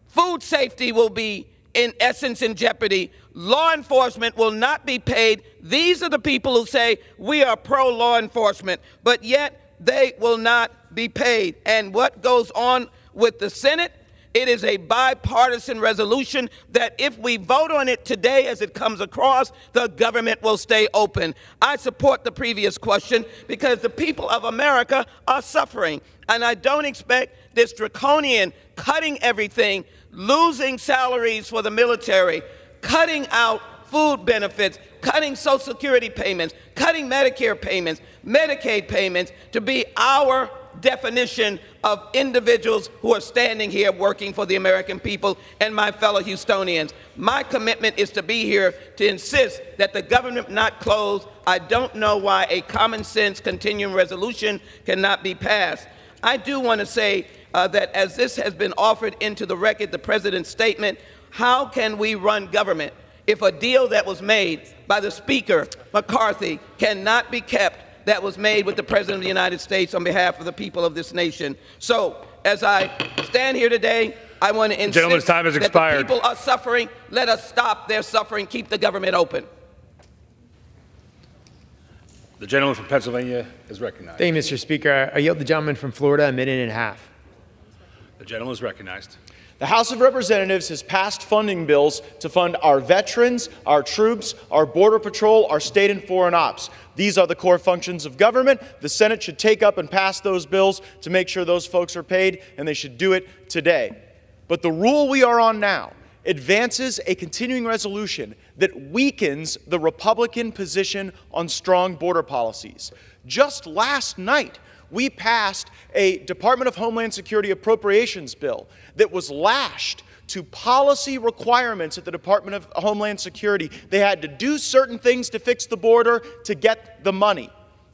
Food safety will be, in essence, in jeopardy. Law enforcement will not be paid. These are the people who say we are pro-law enforcement, but yet they will not be paid. And what goes on with the Senate? It is a bipartisan resolution that if we vote on it today as it comes across, the government will stay open. I support the previous question because the people of America are suffering. And I don't expect this draconian cutting everything, losing salaries for the military, cutting out food benefits, cutting Social Security payments, cutting Medicare payments, Medicaid payments to be our definition of individuals who are standing here working for the American people and my fellow Houstonians. My commitment is to be here to insist that the government not close. I don't know why a common sense continuing resolution cannot be passed. I do want to say that as this has been offered into the record, the President's statement, how can we run government if a deal that was made by the Speaker, McCarthy, cannot be kept that was made with the President of the United States on behalf of the people of this nation? So, as I stand here today, I want to insist time has expired. That the people are suffering. Let us stop their suffering. Keep the government open. The gentleman from Pennsylvania is recognized. Thank you, Mr. Speaker. I yield the gentleman from Florida 1.5 minutes. The gentleman is recognized. The House of Representatives has passed funding bills to fund our veterans, our troops, our Border Patrol, our state and foreign ops. These are the core functions of government. The Senate should take up and pass those bills to make sure those folks are paid, and they should do it today. But the rule we are on now advances a continuing resolution that weakens the Republican position on strong border policies. Just last night, we passed a Department of Homeland Security appropriations bill that was lashed to policy requirements at the Department of Homeland Security. They had to do certain things to fix the border to get the money.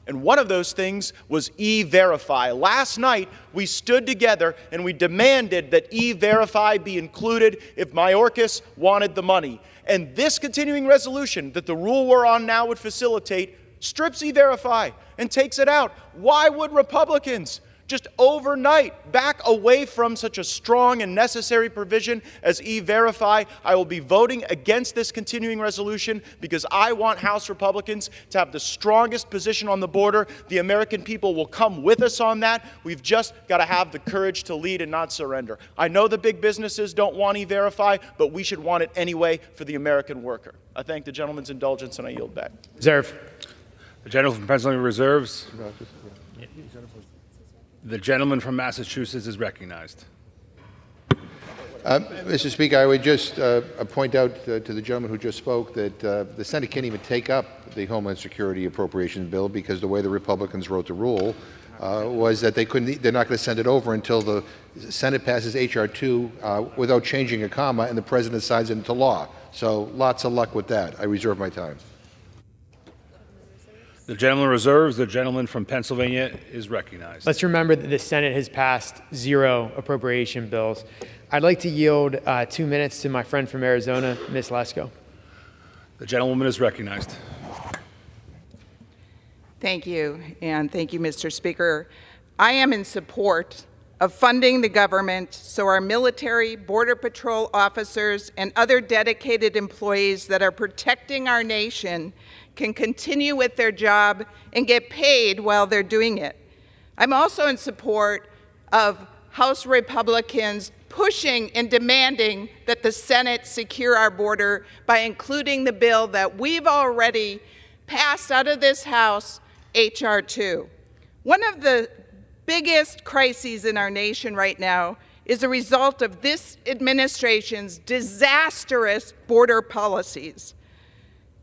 And one of those things was E-Verify. Last night, we stood together and we demanded that E-Verify be included if Mayorkas wanted the money. And this continuing resolution that the rule we're on now would facilitate strips E-Verify and takes it out. Why would Republicans just overnight back away from such a strong and necessary provision as E-Verify? I will be voting against this continuing resolution because I want House Republicans to have the strongest position on the border. The American people will come with us on that. We've just got to have the courage to lead and not surrender. I know the big businesses don't want E-Verify, but we should want it anyway for the American worker. I thank the gentleman's indulgence and I yield back. Reserve. The gentleman from Pennsylvania reserves. The gentleman from Massachusetts is recognized. Mr. Speaker, I would just point out to the gentleman who just spoke that the Senate can't even take up the Homeland Security appropriation bill because the way the Republicans wrote the rule was that they're not going to send it over until the Senate passes H.R. 2 without changing a comma and the President signs it into law. So lots of luck with that. I reserve my time. The gentleman reserves. The gentleman from Pennsylvania is recognized. Let's remember that the Senate has passed 0 appropriation bills. I'd like to yield 2 minutes to my friend from Arizona, Ms. Lesko. The gentlewoman is recognized. Thank you, and thank you, Mr. Speaker. I am in support of funding the government so our military, Border Patrol officers, and other dedicated employees that are protecting our nation can continue with their job and get paid while they're doing it. I'm also in support of House Republicans pushing and demanding that the Senate secure our border by including the bill that we've already passed out of this House, H.R. 2. One of the biggest crises in our nation right now is a result of this administration's disastrous border policies.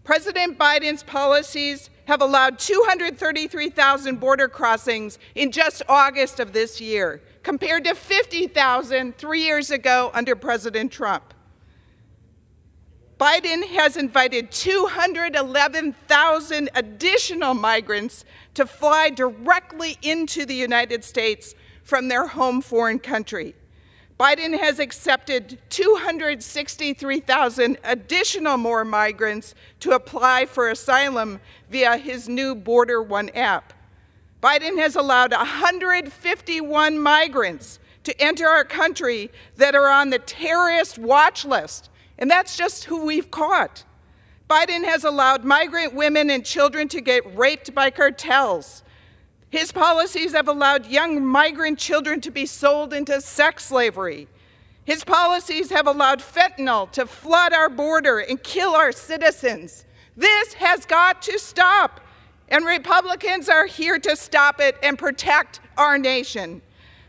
President Biden's policies have allowed 233,000 border crossings in just August of this year, compared to 50,000 3 years ago under President Trump. Biden has invited 211,000 additional migrants to fly directly into the United States from their home foreign country. Biden has accepted 263,000 additional more migrants to apply for asylum via his new Border One app. Biden has allowed 151 migrants to enter our country that are on the terrorist watch list, and that's just who we've caught. Biden has allowed migrant women and children to get raped by cartels. His policies have allowed young migrant children to be sold into sex slavery. His policies have allowed fentanyl to flood our border and kill our citizens. This has got to stop, and Republicans are here to stop it and protect our nation.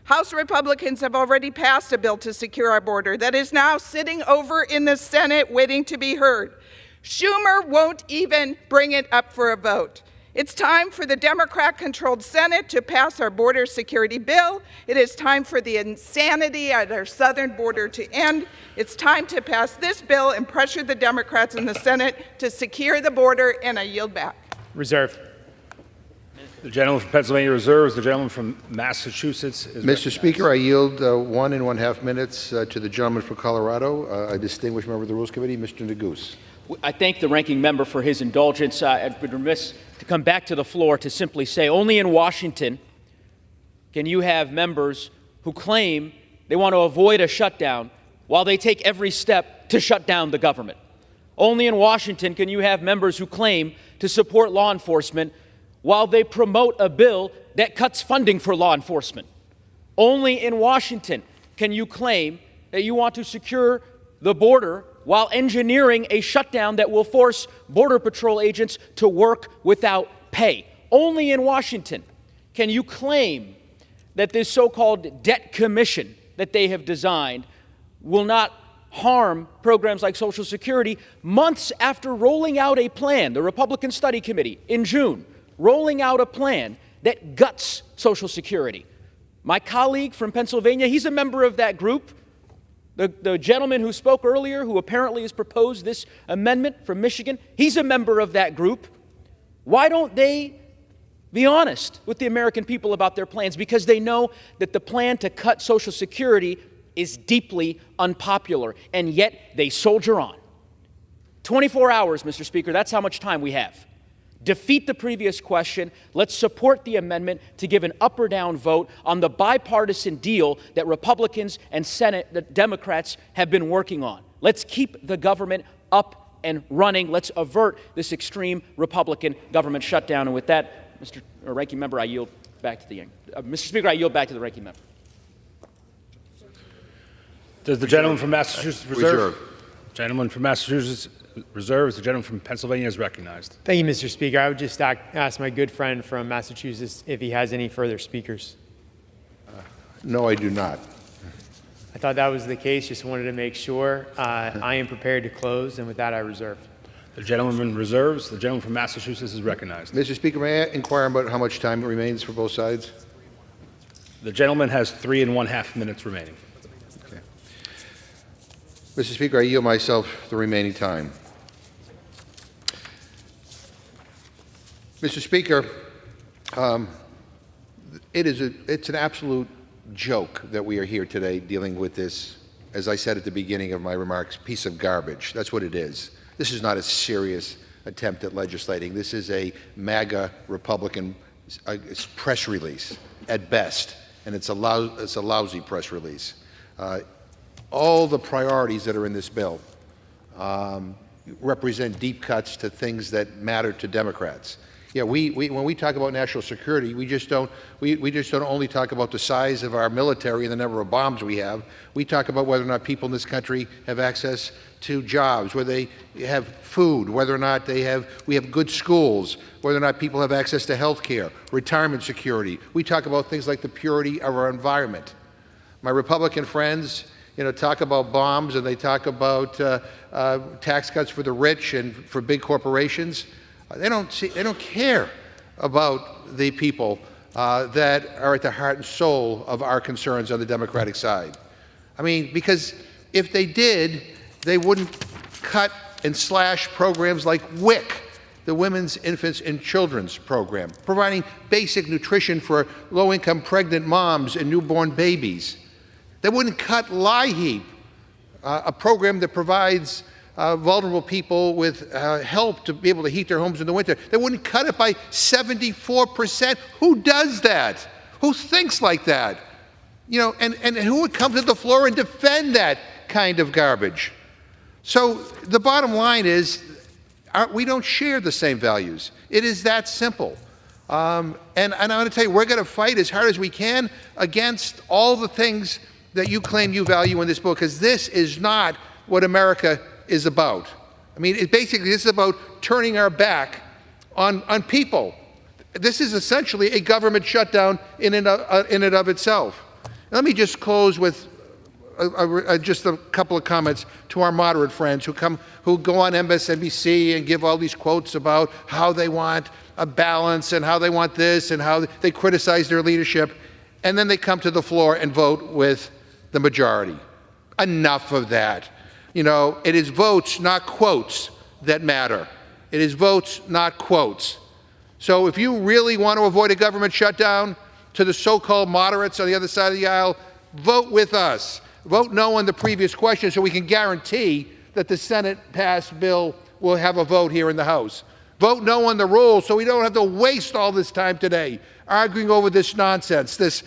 House Republicans have already passed a bill to secure our border that is now sitting over in the Senate waiting to be heard. Schumer won't even bring it up for a vote. It's time for the Democrat-controlled Senate to pass our border security bill. It is time for the insanity at our southern border to end. It's time to pass this bill and pressure the Democrats in the Senate to secure the border, and I yield back. Reserve. The gentleman from Pennsylvania reserves. The gentleman from Massachusetts is Mr. Speaker, I yield 1 1/2 minutes to the gentleman from Colorado, a distinguished member of the Rules Committee, Mr. Neguse. I thank the ranking member for his indulgence. I'd be remiss to come back to the floor to simply say only in Washington can you have members who claim they want to avoid a shutdown while they take every step to shut down the government. Only in Washington can you have members who claim to support law enforcement while they promote a bill that cuts funding for law enforcement. Only in Washington can you claim that you want to secure the border while engineering a shutdown that will force Border Patrol agents to work without pay. Only in Washington can you claim that this so-called debt commission that they have designed will not harm programs like Social Security months after rolling out a plan, the Republican Study Committee in June, rolling out a plan that guts Social Security. My colleague from Pennsylvania, he's a member of that group. The gentleman who spoke earlier, who apparently has proposed this amendment from Michigan, he's a member of that group. Why don't they be honest with the American people about their plans? Because they know that the plan to cut Social Security is deeply unpopular, and yet they soldier on. 24 hours, Mr. Speaker, that's how much time we have. Defeat the previous question. Let's support the amendment to give an up or down vote on the bipartisan deal that Republicans and Senate Democrats have been working on. Let's keep the government up and running. Let's avert this extreme Republican government shutdown. And with that, Mr. Ranking Member, I yield back to the Mr. Speaker, I yield back to the Ranking Member. Does the gentleman from Massachusetts reserve? Gentleman from Massachusetts reserves. The gentleman from Pennsylvania is recognized. Thank you, Mr. Speaker. I would just ask my good friend from Massachusetts if he has any further speakers. No, I do not. I thought that was the case. Just wanted to make sure. I am prepared to close, and with that, I reserve. The gentleman reserves. The gentleman from Massachusetts is recognized. Mr. Speaker, may I inquire about how much time remains for both sides? The gentleman has 3.5 minutes remaining. Okay. Mr. Speaker, I yield myself the remaining time. Mr. Speaker, it's an absolute joke that we are here today dealing with this, as I said at the beginning of my remarks, piece of garbage. That's what it is. This is not a serious attempt at legislating. This is a MAGA Republican press release at best, and it's a lousy press release. All the priorities that are in this bill represent deep cuts to things that matter to Democrats. Yeah, when we talk about national security, we just don't only talk about the size of our military and the number of bombs we have. We talk about whether or not people in this country have access to jobs, whether they have food, whether or not we have good schools, whether or not people have access to health care, retirement security. We talk about things like the purity of our environment. My Republican friends, talk about bombs, and they talk about tax cuts for the rich and for big corporations. They don't care about the people that are at the heart and soul of our concerns on the Democratic side. I mean, because if they did, they wouldn't cut and slash programs like WIC, the Women's, Infants, and Children's Program, providing basic nutrition for low-income pregnant moms and newborn babies. They wouldn't cut LIHEAP, a program that provides vulnerable people with help to be able to heat their homes in the winter. They wouldn't cut it by 74%. Who does that? Who thinks like that? And who would come to the floor and defend that kind of garbage? So the bottom line is, we don't share the same values. It is that simple. And I'm going to tell you, we're going to fight as hard as we can against all the things that you claim you value in this book, because this is not what America is about. I mean, this is about turning our back on people. This is essentially a government shutdown in and of itself. Let me just close with just a couple of comments to our moderate friends who go on MSNBC and give all these quotes about how they want a balance and how they want this and how they criticize their leadership, and then they come to the floor and vote with the majority. Enough of that. It is votes, not quotes, that matter. It is votes, not quotes. So if you really want to avoid a government shutdown, to the so-called moderates on the other side of the aisle, vote with us. Vote no on the previous question so we can guarantee that the Senate-passed bill will have a vote here in the House. Vote no on the rules so we don't have to waste all this time today arguing over this nonsense, this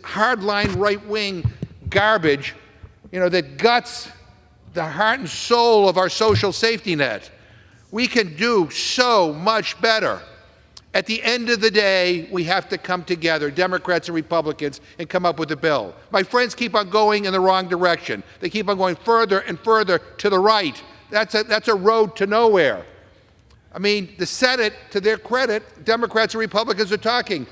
hardline right-wing garbage, that guts the heart and soul of our social safety net. We can do so much better. At the end of the day, we have to come together, Democrats and Republicans, and come up with a bill. My friends keep on going in the wrong direction. They keep on going further and further to the right. That's a road to nowhere. I mean, the Senate, to their credit, Democrats and Republicans are talking.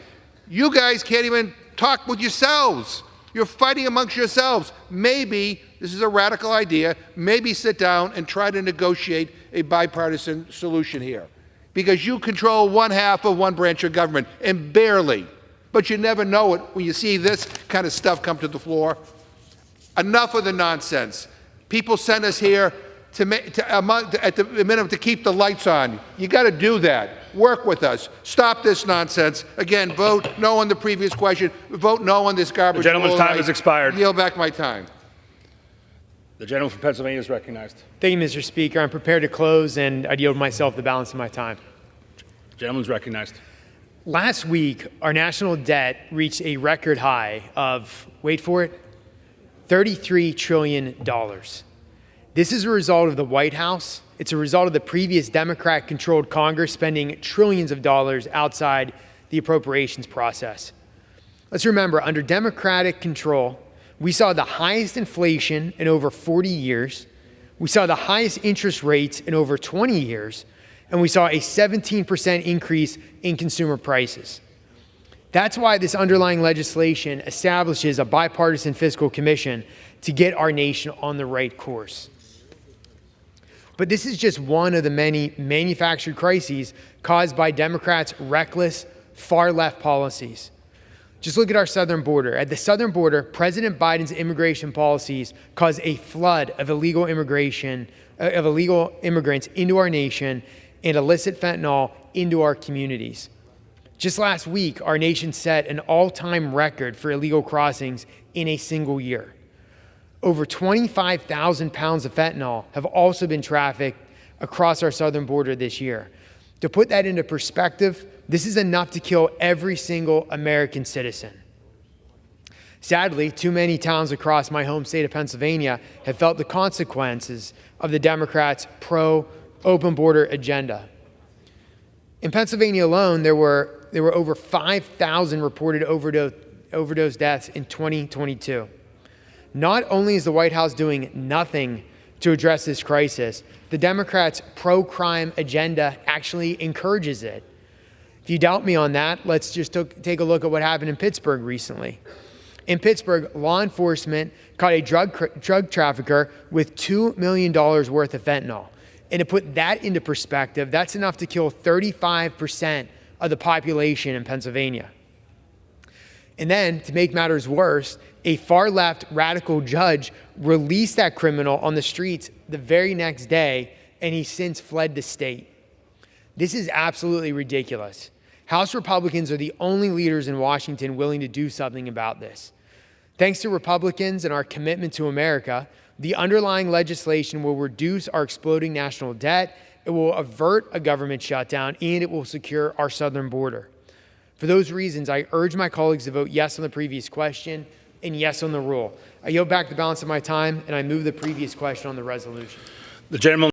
You guys can't even talk with yourselves. You're fighting amongst yourselves. Maybe, this is a radical idea, maybe sit down and try to negotiate a bipartisan solution here. because you control one half of one branch of government, and barely. But you never know it when you see this kind of stuff come to the floor. Enough of the nonsense. People send us here at the minimum to keep the lights on. You got to do that. Work with us. Stop this nonsense. Again, vote no on the previous question. Vote no on this garbage. The gentleman's time has expired. Yield back my time. The gentleman from Pennsylvania is recognized. Thank you, Mr. Speaker. I'm prepared to close, and I'd yield myself the balance of my time. The gentleman's recognized. Last week, our national debt reached a record high of, wait for it, $33 trillion. This is a result of the White House. It's a result of the previous Democrat-controlled Congress spending trillions of dollars outside the appropriations process. Let's remember, under Democratic control, we saw the highest inflation in over 40 years, we saw the highest interest rates in over 20 years, and we saw a 17% increase in consumer prices. That's why this underlying legislation establishes a bipartisan fiscal commission to get our nation on the right course. But this is just one of the many manufactured crises caused by Democrats' reckless, far-left policies. Just look at our southern border. At the southern border, President Biden's immigration policies caused a flood of illegal immigrants into our nation and illicit fentanyl into our communities. Just last week, our nation set an all-time record for illegal crossings in a single year. Over 25,000 pounds of fentanyl have also been trafficked across our southern border this year. To put that into perspective, this is enough to kill every single American citizen. Sadly, too many towns across my home state of Pennsylvania have felt the consequences of the Democrats' pro-open border agenda. In Pennsylvania alone, there were over 5,000 reported overdose deaths in 2022. Not only is the White House doing nothing to address this crisis, the Democrats' pro-crime agenda actually encourages it. If you doubt me on that, let's just take a look at what happened in Pittsburgh recently. In Pittsburgh, law enforcement caught a drug trafficker with $2 million worth of fentanyl. And to put that into perspective, that's enough to kill 35% of the population in Pennsylvania. And then, to make matters worse, a far-left radical judge released that criminal on the streets the very next day, and he's since fled the state. This is absolutely ridiculous. House Republicans are the only leaders in Washington willing to do something about this. Thanks to Republicans and our commitment to America, the underlying legislation will reduce our exploding national debt, it will avert a government shutdown, and it will secure our southern border. For those reasons, I urge my colleagues to vote yes on the previous question and yes on the rule. I yield back the balance of my time, and I move the previous question on the resolution. The gentleman